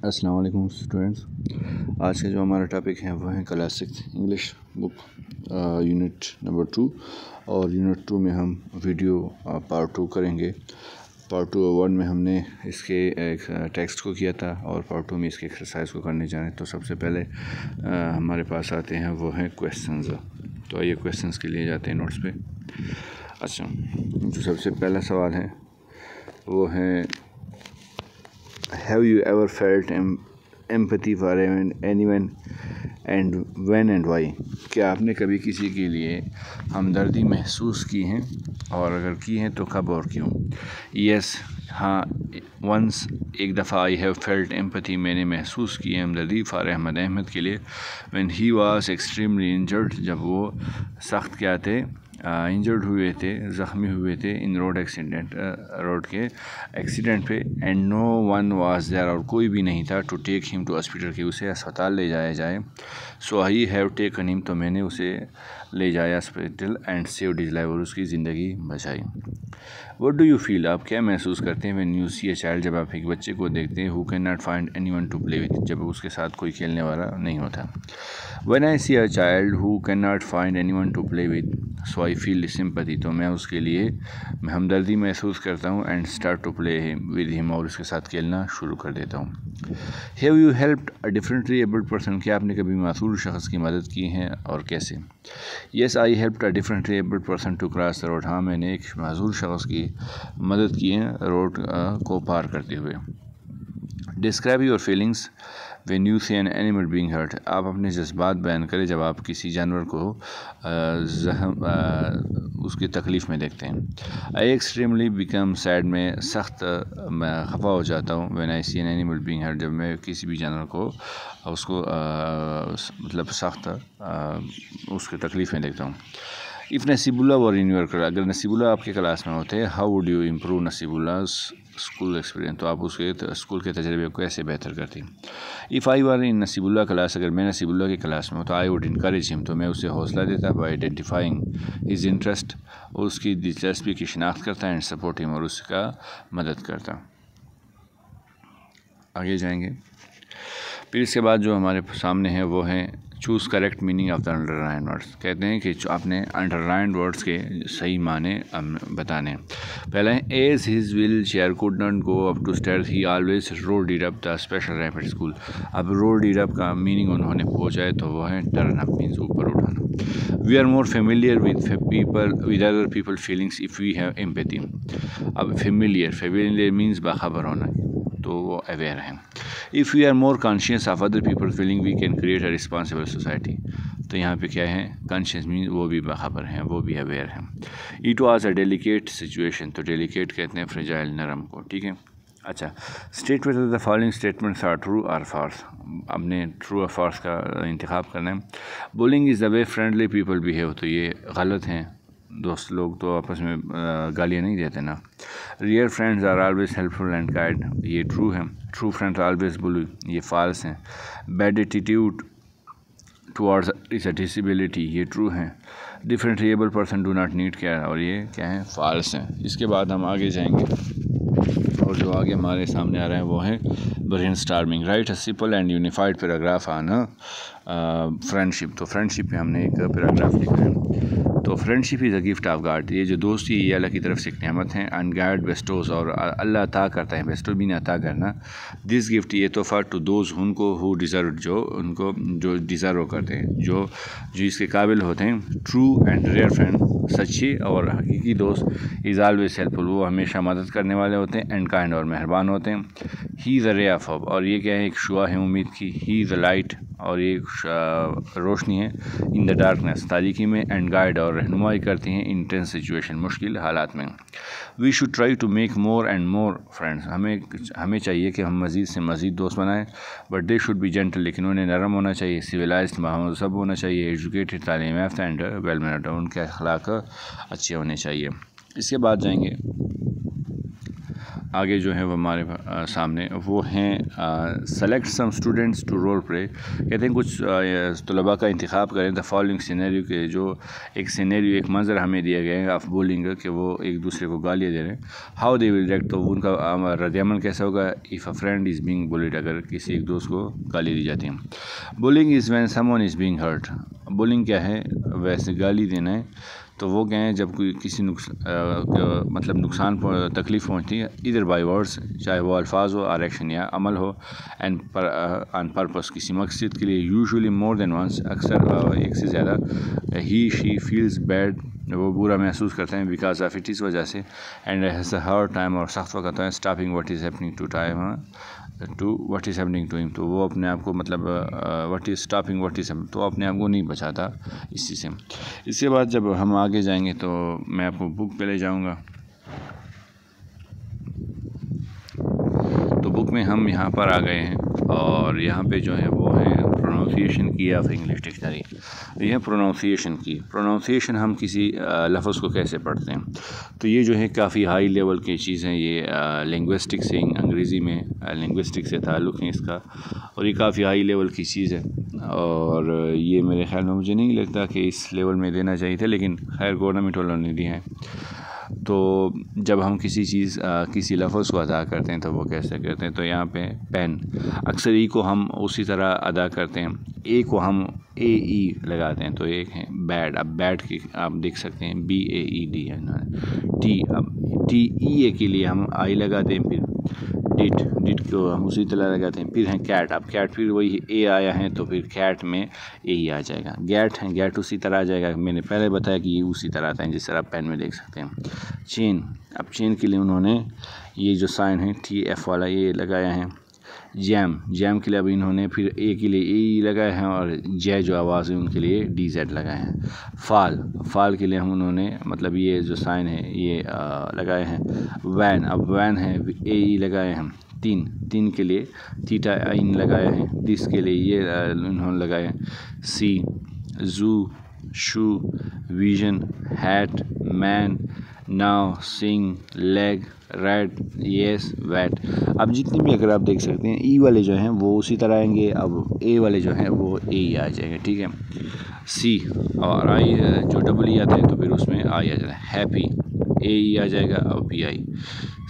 अस्सलाम वालेकुम स्टूडेंट्स। आज का जो हमारा टॉपिक है वो है class 6 English book unit number 2 और यूनिट 2 में हम वीडियो पार्ट 2 करेंगे। पार्ट 1 में हमने इसके एक टेक्स्ट को किया था और पार्ट 2 में इसके एक्सरसाइज को करने जाने। तो सबसे पहले हमारे पास आते हैं वो हैं क्वेश्चंस। तो आइए क्वेश्चंस के लिए जाते हैं नोट्स पे। अच्छा, जो सबसे पहला सवाल है वो है Have you ever felt empathy for anyone and when and why? क्या आपने कभी किसी के लिए हमदर्दी महसूस की हैं और अगर की हैं तो कब और क्यों? Yes, हाँ, once एक दफ़ा I have felt empathy, मैंने महसूस की हमदर्दी फ़ार अहमद के लिए when he was extremely injured, जब वो सख्त क्या थे, इंजर्ड हुए थे, ज़ख्मी हुए थे इन रोड के एक्सीडेंट पे। And no one was there, और कोई भी नहीं था to take him to hospital, कि उसे अस्पताल ले जाया जाए। So I have taken him, तो मैंने उसे ले जाया hospital and saved his life, और उसकी ज़िंदगी बचाई। व्हाट डू यू फील, आप क्या महसूस करते हैं when you see a child, जब आप एक बच्चे को देखते हैं who can not find anyone to play with, जब उसके साथ कोई खेलने वाला नहीं होता। When I see a child who can not find anyone to play with, so I feel sympathy, तो मैं उसके लिए हमदर्दी महसूस करता हूँ and start to play with him, और उसके साथ खेलना शुरू कर देता हूँ। Have you helped a differently abled person, क्या आपने कभी मासूर शख्स की मदद की है और कैसे? Yes, I helped a differently abled person to cross the road, हाँ, मैंने एक मासूर शख्स की मदद की है रोड को पार करते हुए। Describe your feelings when you see an animal being hurt, आप अपने जज्बात बयान करें जब आप किसी जानवर को उसकी तकलीफ़ में देखते हैं। आई एक्सट्रीमली बिकम सैड, मैं खफा हो जाता हूँ when I see an animal being hurt, जब मैं किसी भी जानवर को उसको मतलब उसकी तकलीफ़ में देखता हूँ। If Nasibullah were in your class, अगर नसीबुल्ला आपके क्लास में होते हैं, how would you improve Nasibullah's school experience, तो आप उसके स्कूल के तजर्बे को कैसे बेहतर करती? If I were in Naseebullah class, अगर मैं नसीबुल्ला की क्लास में होता, आई वुड इनकरेज हिम, तो मैं उसे हौसला देता बाई आइडेंटिफाइंग हिज इंटरेस्ट, और उसकी दिलचस्पी की शिनाख्त करता एंड सपोर्ट हिम, और उसका मदद करता। आगे जाएंगे। फिर इसके बाद जो हमारे सामने है वो है choose correct meaning of the underline words, कहते हैं कि आपने अंडरलाइन वर्ड्स के सही माने बताने हैं। पहले as his wheelchair could not go up to stairs he always rode it up the special rapid school, अब रोड इट अप का मीनिंग उन्होंने पूछा है तो वो है टर्न अप, मीन्स ऊपर उठाना। We are more familiar with other people feelings if we have empathy, अब फेमिलियर मीन्स बाखबर होना, तो वो अवेयर हैं। If we are more conscious of other people feeling we can create a responsible society, तो यहाँ पे क्या है, कॉन्शियस मीन वो भी बाखबर हैं, वो भी अवेयर हैं। It was a delicate situation, तो डेलिकेट कहते हैं फ्रेजाइल, नरम को, ठीक है। अच्छा, state whether the following statements are true और फॉल्स, आपने ट्रू और फॉल्स का इंतखाब करना है। Bullying is the way friendly people behave, तो ये गलत हैं, दोस्त लोग तो आपस में गालियाँ नहीं देते ना। Real friends are always helpful and guide, ये ट्रू है। ट्रू फ्रेंड्स ऑलवेज बुली, ये फॉल्स हैं। बैड एटीट्यूड टुवर्ड्स इस डिसेबिलिटी, ये ट्रू है। Differently able person do not need care, और ये क्या है, फॉल्स हैं। इसके बाद हम आगे जाएंगे और जो आगे हमारे सामने आ रहा है वो है brain storming, right a simple and unified paragraph on friendship, तो फ्रेंडशिप पे हमने एक पैराग्राफ लिखा है। तो friendship is a gift of God, ये जो दोस्ती ये अल्लाह की तरफ से एक नेमत है। एंड गॉड बेस्टोज, और अल्लाह अता करता है, बेस्टो भी अता करना। दिस गिफ्ट, ये तोहफ़ा, टू दोज उनको हु डिज़र्व, जो डिज़र्व करते हैं, जो इसके काबिल होते हैं। ट्रू एंड रियल फ्रेंड, सच्ची और हकीकी दोस्त, इज़ ऑलवेज हेल्पफुल, वो हमेशा मदद करने वाले होते हैं। एंड काइंड, और मेहरबान होते हैं। He is a ray of hope, और ये क्या है, एक शुआ है उम्मीद की। ही इज़ अ लाइट, और ये रोशनी है इन द डार्कनेस, तारीकी में। एंड गाइड, और रहनुमाई करती हैं इंटेंस सिचुएशन, मुश्किल हालात में। We should try to make more and more friends, हमें चाहिए कि हम मज़ीद से मज़ीद दोस्त बनाएं। But they should be gentle, लेकिन उन्हें नरम होना चाहिए। सिविलाइज्ड, महजब होना चाहिए। एजुकेटेड, तालीम याफ्ता, एंड वेल मैनर्ड, उनके अखलाक अच्छे होने चाहिए। इसके बाद जाएंगे आगे जो है वो हमारे सामने वो हैं select some students to role play. कहते हैं कुछ तलबा का इंतखाब करें द फॉलोइंग सिनेरियो के, जो एक सिनेरियो एक मंजर हमें दिया गया है ऑफ बुलिंग कि वो एक दूसरे को गालियाँ दे रहे हैं। हाउ दे विल रिएक्ट, तो उनका रद्दअमल कैसा होगा। If a friend is being bullied, अगर किसी एक दोस्त को गाली दी जाती है। Bullying is when someone is being hurt. Bullying क्या है, वैसे गाली देना है तो वो क्या है जब कोई किसी मतलब नुकसान तकलीफ़ पहुँचती है इधर बाय वर्ड्स, चाहे वो अल्फाज हो और एक्शन या अमल हो, एंड ऑन पर्पस, किसी मकसद के लिए, यूजुअली मोर देन वंस, अक्सर एक से ज़्यादा, ही शी फील्स बैड, वो बुरा महसूस करते हैं, बिकॉज ऑफ इट, इस वजह से, and has a hard time, और सख्त वक्त है, stopping what is happening to time to what is happening to him, तो वो अपने आप को मतलब what is stopping what is, तो अपने आप को नहीं बचाता इसी से। इसके बाद जब हम आगे जाएंगे तो मैं आपको बुक पे ले जाऊंगा। तो बुक में हम यहाँ पर आ गए हैं और यहाँ पे जो है वो है प्रोनाउंसिएशन की ऑफ इंग्लिश डिक्शनरी। ये है प्रोनाउंसिएशन की। प्रोनाउंसिएशन हम किसी लफ्ज़ को कैसे पढ़ते हैं, तो ये जो है काफ़ी हाई लेवल की चीज़ है। ये लिंग्विस्टिक से, अंग्रेज़ी में लिंग्विस्टिक से ताल्लुक़ है इसका, और ये काफ़ी हाई लेवल की चीज़ है, और ये मेरे ख़्याल में मुझे नहीं लगता कि इस लेवल में देना चाहिए था, लेकिन खैर गवर्नमेंट वालों ने दिया है। तो जब हम किसी चीज़ किसी लफ्ज़ को अदा करते हैं तो वो कैसे करते हैं, तो यहाँ पे पेन, अक्सर ई को हम उसी तरह अदा करते हैं, ए को हम ए ई लगाते हैं, तो एक है बैड। अब बैड की आप देख सकते हैं BAED है ना, टी, अब TEA के लिए हम आई लगाते हैं, फिर डिट को हम उसी तरह लगाते हैं, फिर हैं कैट। अब कैट फिर वही ए आया है तो फिर कैट में ए ही आ जाएगा। गैट है, गैट उसी तरह आ जाएगा, मैंने पहले बताया कि ये उसी तरह आता है जिस तरह आप पेन में देख सकते हैं। चेन, अब चेन के लिए उन्होंने ये जो साइन है TF वाला ये लगाया है। जैम, जैम के लिए अब इन्होंने फिर ए के लिए ए लगाया है, और जय जो आवाज़ है उनके लिए DZ लगाए हैं। फाल, फाल के लिए हम उन्होंने मतलब ये जो साइन है ये लगाए हैं। वैन, अब वैन है AE लगाए हैं। तीन के लिए थीटा आइन लगाया है। दिस के लिए ये उन्होंने लगाए हैं। सी, जू, शू, विजन, हैट, मैन, नाउ, सिंग, लेग, रेड, येस, वैट। अब जितनी भी अगर आप देख सकते हैं ई वाले जो हैं वो उसी तरह आएंगे, अब ए वाले जो हैं वो ए ही आ जाएंगे, ठीक है। सी और आई जो डबल ई आता है तो फिर उसमें आई आ जाता है। हैप्पी AE आ जाएगा और PI।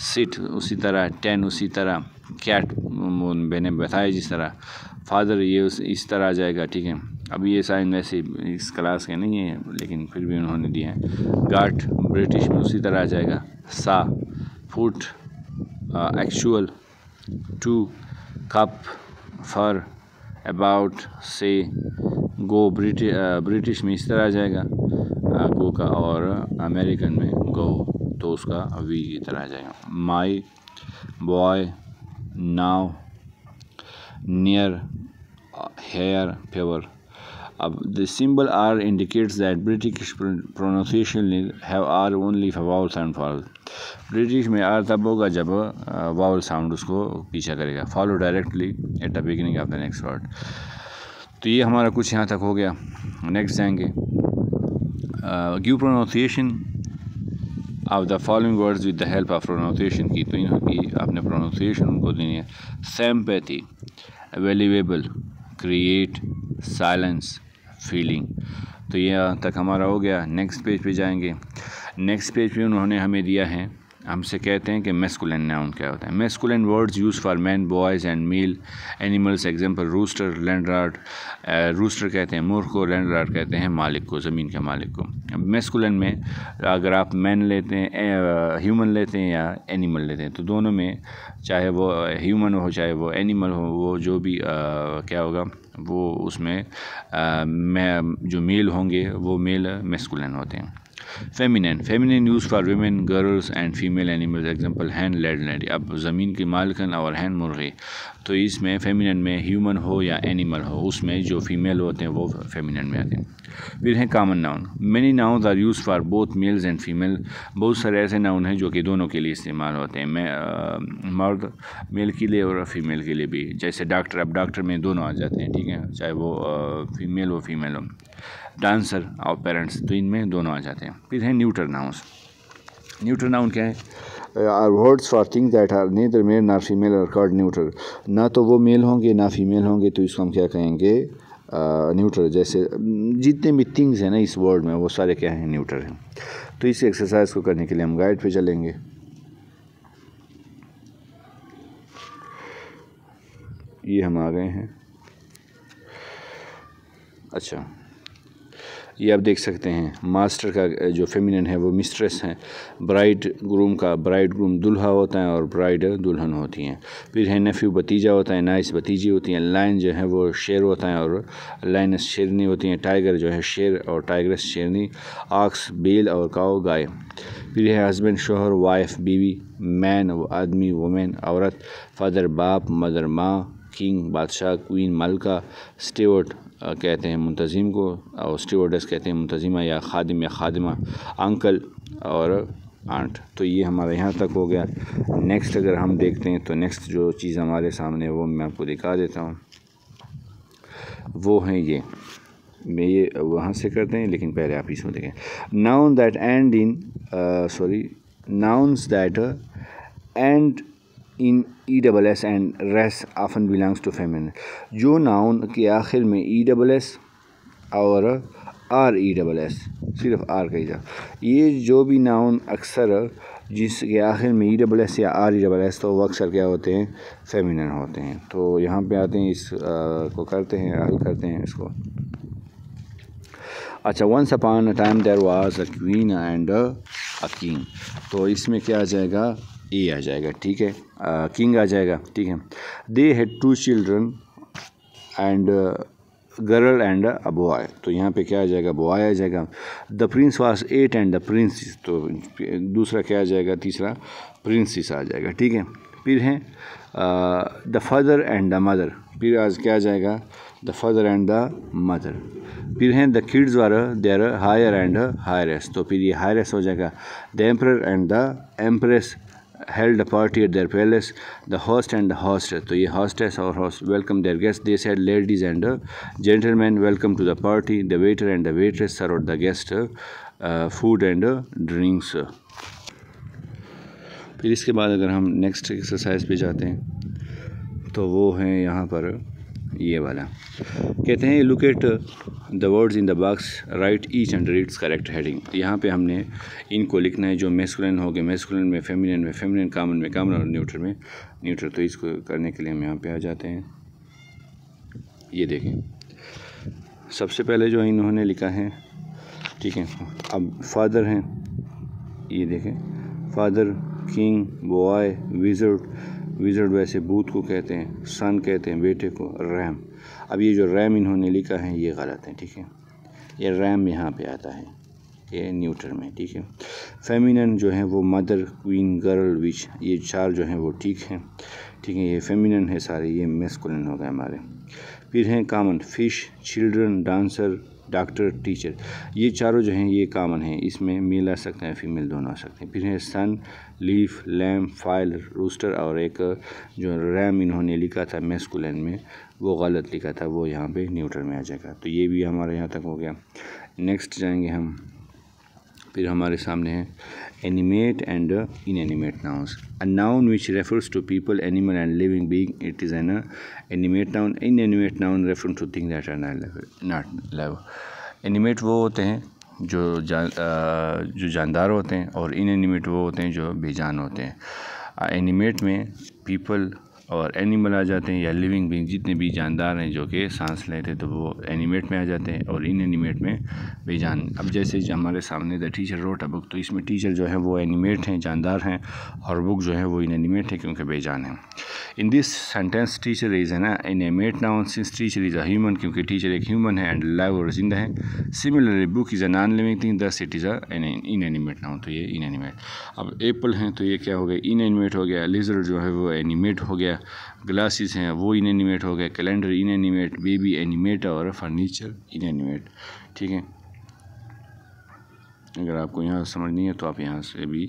सिट उसी तरह, 10 उसी तरह, कैट मैंने बताया जिस तरह, फादर ये इस तरह आ जाएगा, ठीक है। अब ये साइन वैसे इस क्लास के नहीं है लेकिन फिर भी उन्होंने दिया है। गाट ब्रिटिश में उसी तरह आ जाएगा। सा, foot, actual, to, cup, fur, about, say, go British में इस तरह आ जाएगा गो का, और अमेरिकन में गो तो उसका वी की तरह आ जाएगा। My, boy, now, near, hair, favour. अब the symbol R indicates that British pronunciation have R only for vowels and vowels. British में R तब होगा जब वावल साउंड उसको पीछा करेगा। Follow directly at the beginning of the next word. तो ये हमारा कुछ यहाँ तक हो गया। नेक्स्ट जाएंगे give pronunciation of the following words with the help of pronunciation की, तो इनकी आपने प्रोनाउंसिएशन उनको देनी है। Sympathy, valuable, create, silence, feeling. तो ये यहाँ तक हमारा हो गया। नेक्स्ट पेज पे जाएंगे। नेक्स्ट पेज पे उन्होंने हमें दिया है, हमसे कहते हैं कि मैस्कुलिन नाउन क्या होता है। Masculine words use for man, boys and male animals, example rooster, landlord. Rooster कहते हैं मूर्ख को, लैंडलॉर्ड कहते हैं मालिक को, ज़मीन के मालिक को। मैस्कुलिन में अगर आप मैन लेते हैं, ह्यूमन लेते हैं या एनिमल लेते हैं, तो दोनों में चाहे वो ह्यूमन हो चाहे वो एनिमल हो, वो जो भी क्या होगा वो उसमें जो मेल होंगे वो मेल मैस्कुलिन होते हैं। Feminine use for women, girls and female animals, example hen, land. अब ज़मीन की मालकन और हैन मुर्गे, तो इसमें फेमिनिन में ह्यूमन हो या एनिमल हो उसमें जो फीमेल होते हैं वो फेमिनिन में आते हैं। फिर है common noun. Many nouns are use for both males and female. बहुत सारे ऐसे नाउन हैं जो कि दोनों के लिए इस्तेमाल होते हैं, मर्द मेल के लिए और फीमेल के लिए भी। जैसे डॉक्टर, अब डॉक्टर में दोनों आ जाते हैं, ठीक है, चाहे वो फीमेल हो फीमेल हो। डांसर और पेरेंट्स, तो इनमें दोनों आ जाते हैं। फिर है न्यूटर नाउन्स। न्यूटर नाउन क्या है, are words for things that are neither male nor female are called neutral. ना तो वो मेल होंगे ना फीमेल होंगे, तो इसको हम क्या कहेंगे, न्यूट्रल। जैसे जितने भी थिंग्स हैं ना इस वर्ल्ड में वो सारे क्या हैं, न्यूट्रल हैं। तो इस एक्सरसाइज को करने के लिए हम गाइड पे चलेंगे। ये हम आ गए हैं। अच्छा, ये आप देख सकते हैं मास्टर का जो फेमिनिन है वो मिस्ट्रेस है, ब्राइड ग्रूम का ब्राइड ग्रूम दूल्हा होता है और ब्राइड दुल्हन होती हैं। फिर है नेफ्यू भतीजा होता है, नाइस भतीजी होती हैं। लायन जो है वो शेर होता है और लाइनस शेरनी होती हैं। टाइगर जो है शेर और टाइगरस शेरनी। ऑक्स बेल और काऊ गाय। फिर है हस्बैंड शोहर, वाइफ बीवी, मैन आदमी, वुमेन औरत, फादर बाप, मदर माँ, किंग बादशाह, क्वीन मलका, स्टीवर्ड कहते हैं मुंतजिम को और स्टीवर्डेस कहते हैं मुंतजिमा या खादिम या खादिमा, अंकल और आंट। तो ये हमारे यहाँ तक हो गया। नेक्स्ट अगर हम देखते हैं तो नेक्स्ट जो चीज़ हमारे सामने वो मैं आपको दिखा देता हूँ, वो हैं ये वहाँ से करते हैं, लेकिन पहले आप इसमें देखें। Noun that end in nouns that end in ESS and ress often belongs to feminine. जो नाउन के आखिर में ESS और RESS, सिर्फ R का ही था, ये जो भी नाउन अक्सर जिसके आखिर में ESS या RESS, तो वो अक्सर क्या होते हैं, फेमिनिन होते हैं। तो यहाँ पे आते हैं, इस को करते हैं, हल करते हैं इसको। अच्छा, once upon a time there was a queen and a king. तो इसमें क्या आ जाएगा, ए आ जाएगा, ठीक है, किंग आ जाएगा, ठीक है। They had 2 children and girl and a boy. तो यहाँ पे क्या आ जाएगा, बॉय आ जाएगा। The Prince was 8 and the princess. तो दूसरा क्या आ जाएगा, तीसरा प्रिंसेस आ जाएगा, ठीक है। फिर है the father and the mother. फिर आज क्या आ जाएगा, the father and the mother. फिर हैं the kids were there higher and highest. तो फिर ये हायरेस्ट हो जाएगा। The emperor and the empress held a party at their palace. The host and the hostess. तो ये hostess और host welcome their guests. They said ladies and gentlemen welcome to the party. The waiter and the waitress served the guest food and drinks. फिर इसके बाद अगर हम next exercise पे जाते हैं तो वो है यहाँ पर ये वाला, कहते हैं look at the words in the box, right each under its correct heading. यहाँ पे हमने इनको लिखना है, जो मैस्कुलिन हो गए मैस्कुलिन में, फेमिनिन, कॉमन में कॉमन और न्यूट्रल में न्यूट्रल। तो इसको करने के लिए हम यहाँ पे आ जाते हैं। ये देखें, सबसे पहले जो इन्होंने लिखा है, ठीक है। अब फादर हैं, ये देखें, फादर, किंग, बॉय, विजर्ड वैसे बूथ को कहते हैं, सन कहते हैं बेटे को, रैम। अब ये जो रैम इन्होंने लिखा है ये गलत है, ठीक है। ये रैम यहाँ पे आता है, ये न्यूट्रल में, ठीक है। फेमिनिन जो है वो मदर, क्वीन, गर्ल, विच, ये 4 जो हैं वो ठीक हैं, ठीक है। ये फेमिनिन है सारे, ये मैस्कुलिन हो गए हमारे। फिर हैं common, fish, children, dancer, doctor, teacher. ये चारों जो हैं ये कॉमन हैं, इसमें मेल आ सकते हैं, फीमेल दोनों आ सकते हैं। फिर है सन, लीफ, लैम्प, फाइल, रूस्टर, और एक जो रैम इन्होंने लिखा था मैस्कुलिन में वो गलत लिखा था, वो यहाँ पे न्यूट्रल में आ जाएगा। तो ये भी हमारे यहाँ तक हो गया। नेक्स्ट जाएंगे हम, फिर हमारे सामने है animate and inanimate nouns. A noun which refers to people, animal and living being, it is an animate noun. Inanimate noun referring to thing that are not live. Animate वो होते हैं जो जानदार होते हैं, और इनएनिमेट वो होते हैं जो बेजान होते हैं। एनिमेट में पीपल और एनिमल आ जाते हैं, या लिविंग बीइंग जितने भी जानदार हैं जो कि सांस लेते हैं, तो वो एनिमेट में आ जाते हैं, और इनएनिमेट में बेजान। अब जैसे हमारे सामने the teacher wrote a book, तो इसमें टीचर जो है वो एनिमेट हैं, जानदार हैं, और बुक जो है वो इनएनिमेट है क्योंकि बेजान है। In this sentence teacher is an animate noun since teacher is a human, क्योंकि टीचर एक ह्यूमन है, एंड लाइव और जिंदा है। Similarly book is a non living thing, thus it is a inanimate noun. तो ये इनएनिमेट। अब Apple हैं तो ये क्या हो गया, इनएनिमेट हो गया। लिजर्ड जो है वो एनिमेट हो गया। ग्लासेस हैं वो इनएनिमेट हो गए। कैलेंडर इनएनिमेट, बेबी एनिमेट, और फर्नीचर इनएनिमेट, ठीक है। अगर आपको यहाँ समझ नहीं है तो आप यहाँ से भी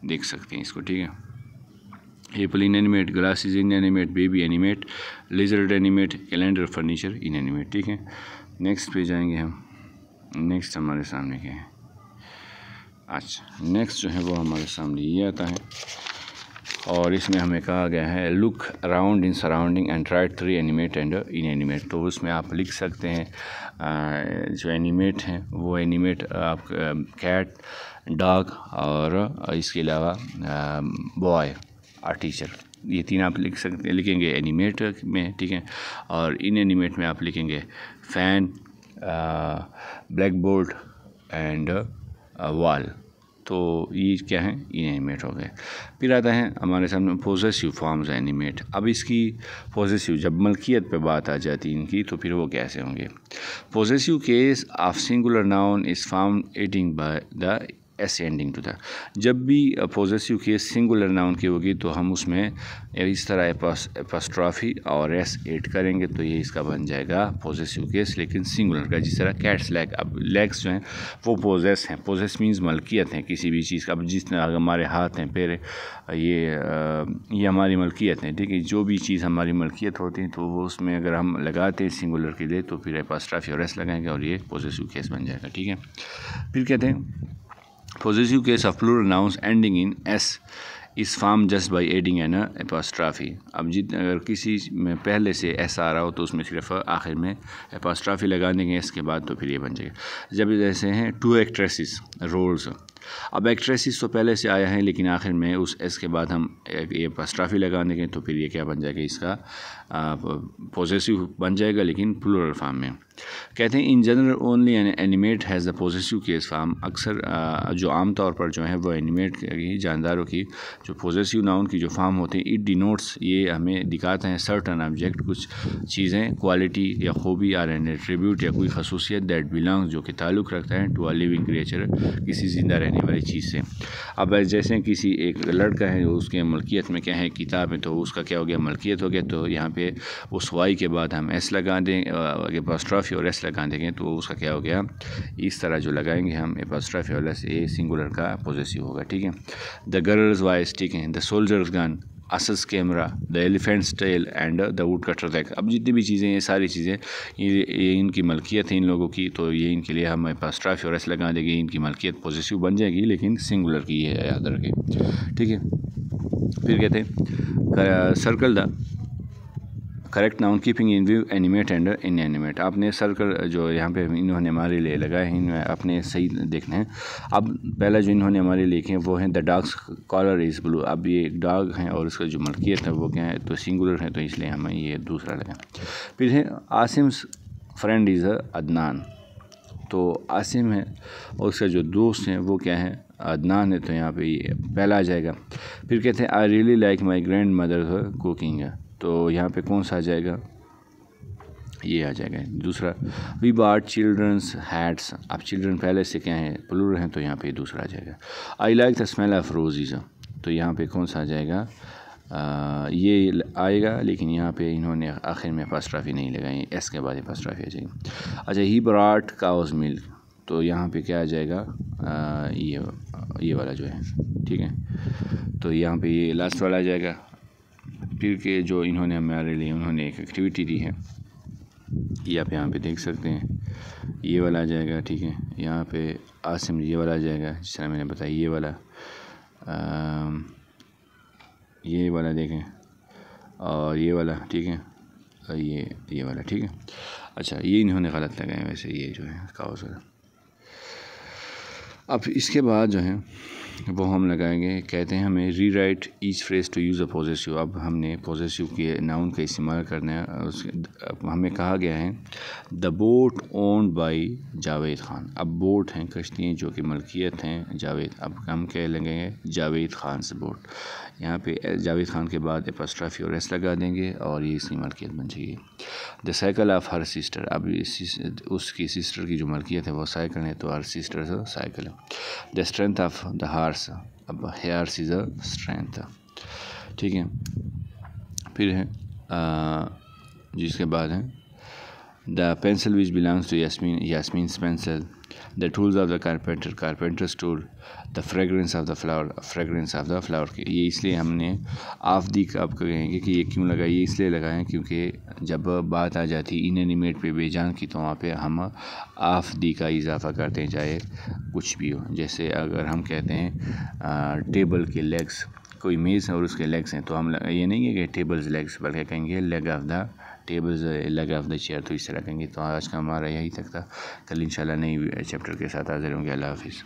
देख सकते हैं इसको, ठीक है। Apple inanimate, glasses inanimate, baby animate, lizard animate, calendar, furniture inanimate, ठीक है। नेक्स्ट पे जाएंगे हम। नेक्स्ट हमारे सामने क्या है, अच्छा, नेक्स्ट जो है वो हमारे सामने ये आता है और इसमें हमें कहा गया है look around in surrounding and try to animate and inanimate. तो उसमें आप लिख सकते हैं जो एनिमेट हैं वो एनिमेट आप कैट, डॉग और इसके अलावा बॉय और टीचर, ये तीन आप लिखेंगे एनिमेट में, ठीक है। और इन एनिमेट में आप लिखेंगे fan, black board and wall. तो ये क्या है, इनएनिमेट हो गए। फिर आता है हमारे सामने पोजेसिव फॉर्म्स एनिमेट। अब इसकी पोजेसिव जब मलकियत पे बात आ जाती है इनकी तो फिर वो कैसे होंगे। Possessive case of singular noun is found adding by the s ending to the. जब भी पोजेसिव केस सिंगुलर नाउन की होगी तो हम उसमें इस तरह एपॉस्ट्रॉफी और एस ऐड करेंगे तो ये इसका बन जाएगा पोजेसिव केस, लेकिन सिंगुलर का। जिस तरह कैट्स लेग, अब लेग्स जो हैं वो पोजेस हैं। पोजेस मीन्स मलकियत हैं किसी भी चीज़ का। अब जिस तरह हमारे हाथ हैं, पैर, ये हमारी मलकियत है, ठीक है। जो भी चीज़ हमारी मलकियत होती है तो वो उसमें अगर हम लगाते हैं सिंगुलर के लिए तो फिर एपॉस्ट्रॉफी और एस लगाएंगे और ये पोजेसिव केस बन जाएगा, ठीक है। फिर कहते हैं possessive case of plural nouns ending in s is formed just by adding an apostrophe। अब अगर किसी में पहले से एस आ रहा हो तो उसमें सिर्फ आखिर में एपॉस्ट्रॉफी लगा देंगे इसके बाद तो फिर ये बन जाएगा। जब जैसे हैं टू एक्ट्रेसेस रोल्स, अब एक्ट्रेसेस तो पहले से आया है लेकिन आखिर में उस एस के बाद हम ये एपॉस्ट्रॉफी लगा देंगे तो फिर ये क्या बन जाएगा, इसका पोजेसिव बन जाएगा लेकिन प्लूरल फॉर्म में। कहते हैं in general only an animate has the possessive case form. अक्सर जो आम तौर पर जो है वो एनिमेट की जानदारों की जो पोजेसिव नाउन की जो फॉर्म होते हैं, इट डिनोट्स, ये हमें दिखाते हैं सर्टन ऑब्जेक्ट, कुछ चीज़ें, क्वालिटी या खूबी और एन एट्रीब्यूट या कोई खसूसियत दैट बिलोंग्स, जो कि ताल्लुक़ रखता है टू अ लिविंग क्रिएचर, किसी ज़िंदा रहने वाली चीज़ से। अब जैसे किसी एक लड़का है उसके मलकियत में क्या है, किताब है, तो उसका क्या हो गया, मलकियत हो गया। तो यहाँ पे उस वाई के बाद हम एस लगा दें, एपॉस्ट्रॉफी और एस लगा देंगे तो उसका क्या हो गया, इस तरह जो लगाएंगे हम एपॉस्ट्रॉफी और एस, ये सिंगुलर का पोजेसिव होगा, ठीक है। द गर्ल्स वॉइस, ठीक है, the soldier's gun, Asus camera, the elephant's tail and the wood cutter deck. अब जितनी भी चीज़ें, ये सारी चीज़ें ये इनकी मलकियत है इन लोगों की, तो ये इनके लिए हम एपॉस्ट्रॉफी और एस लगा देंगे, इनकी मलकियत पोजेसिव बन जाएगी लेकिन सिंगुलर की है, याद रखें, ठीक है। फिर कहते हैं circle the correct noun keeping in view animate and in animate. आपने सर्कल जो यहाँ पे इन्होंने हमारे लिए लगाए हैं, इनमें अपने सही देखना है। अब पहला जो इन्होंने हमारे लिखे हैं वो है the dog's collar is blue. अब ये एक डॉग है और उसका जो मलकियत है वो क्या है, तो सिंगुलर है, तो इसलिए हमें ये दूसरा लगा। फिर है आसिम्स फ्रेंड इज़ अदनान। तो आसिम है और उसका जो दोस्त है वो क्या है, अदनान है, तो यहाँ पे ये पहला आ जाएगा। फिर कहते हैं I really like my grand mother cooking, तो यहाँ पे कौन सा आ जाएगा, ये आ जाएगा दूसरा। We bought children's hats. अब चिल्ड्रन पहले से क्या है, प्लूरल हैं, तो यहाँ पे दूसरा आ जाएगा। I like the smell of roses, तो यहाँ पे कौन सा आ जाएगा, ये आएगा लेकिन यहाँ पे इन्होंने आखिर में एपॉस्ट्रॉफी नहीं लगाई, एस के बाद एपॉस्ट्रॉफी आ जाएगी। अच्छा, ही ब्रॉट काउज मिल्क, तो यहाँ पे क्या आ जाएगा, ये वाला जो है, ठीक है, तो यहाँ पे ये लास्ट वाला आ जाएगा। फिर के जो इन्होंने हमारे लिए उन्होंने एक एक्टिविटी दी है, ये आप यहाँ पे देख सकते हैं, ये वाला आ जाएगा, ठीक है। यहाँ पे आसिम ये वाला आ जाएगा, जिस तरह मैंने बताया, ये वाला देखें, और ये वाला, ठीक है, और ये वाला, ठीक है। अच्छा, ये इन्होंने गलत लगाए वैसे, ये जो है काउस वाला। अब इसके बाद जो है वो हम लगाएंगे, कहते हैं हमें rewrite each phrase to use a possessive. अब हमने पोजेसिव के नाउन का इस्तेमाल करना है। हमें कहा गया है the boat owned by Javed Khan. अब बोट हैं, कश्तियाँ जो कि मलकियत हैं जावेद, अब हम कह लेंगे जावेद खान से बोट। यहाँ पे जावेद खान के बाद एपॉस्ट्रॉफी और एस लगा देंगे और ये इसकी मलकियत बन जाएगी। The cycle of her sister, अब उसकी सिस्टर की जो मलकियत है वो साइकिल है, तो हर सिस्टर से साइकिल है। The strength of the horse, अब हार्स इज़ अ स्ट्रेंथ, ठीक है। फिर है जिसके बाद है the pencil which belongs to Yasmin, Yasmin pencil, the tools of the carpenter, carpenters tool. The fragrance of the flower, fragrance of the flower. ये इसलिए हमने ऑफ दी का आप कहेंगे कि ये क्यों लगाया, ये इसलिए लगाएं क्योंकि जब बात आ जाती इनएनिमेट पे बेजान की तो वहाँ पे हम ऑफ दी का इजाफा करते हैं, चाहे कुछ भी हो। जैसे अगर हम कहते हैं टेबल के लेग्स, कोई मेज़ है और उसके लेग्स हैं, तो हम ये नहीं है कि टेबल्स लेग्स, बल्कि कहेंगे leg of the tables, leg of the chair, तो इस तरह कहेंगे। तो आज का हमारा यही तक था। कल इंशाल्लाह नई चैप्टर के साथ हाजिर होंगे। अल्लाह हाफिज़।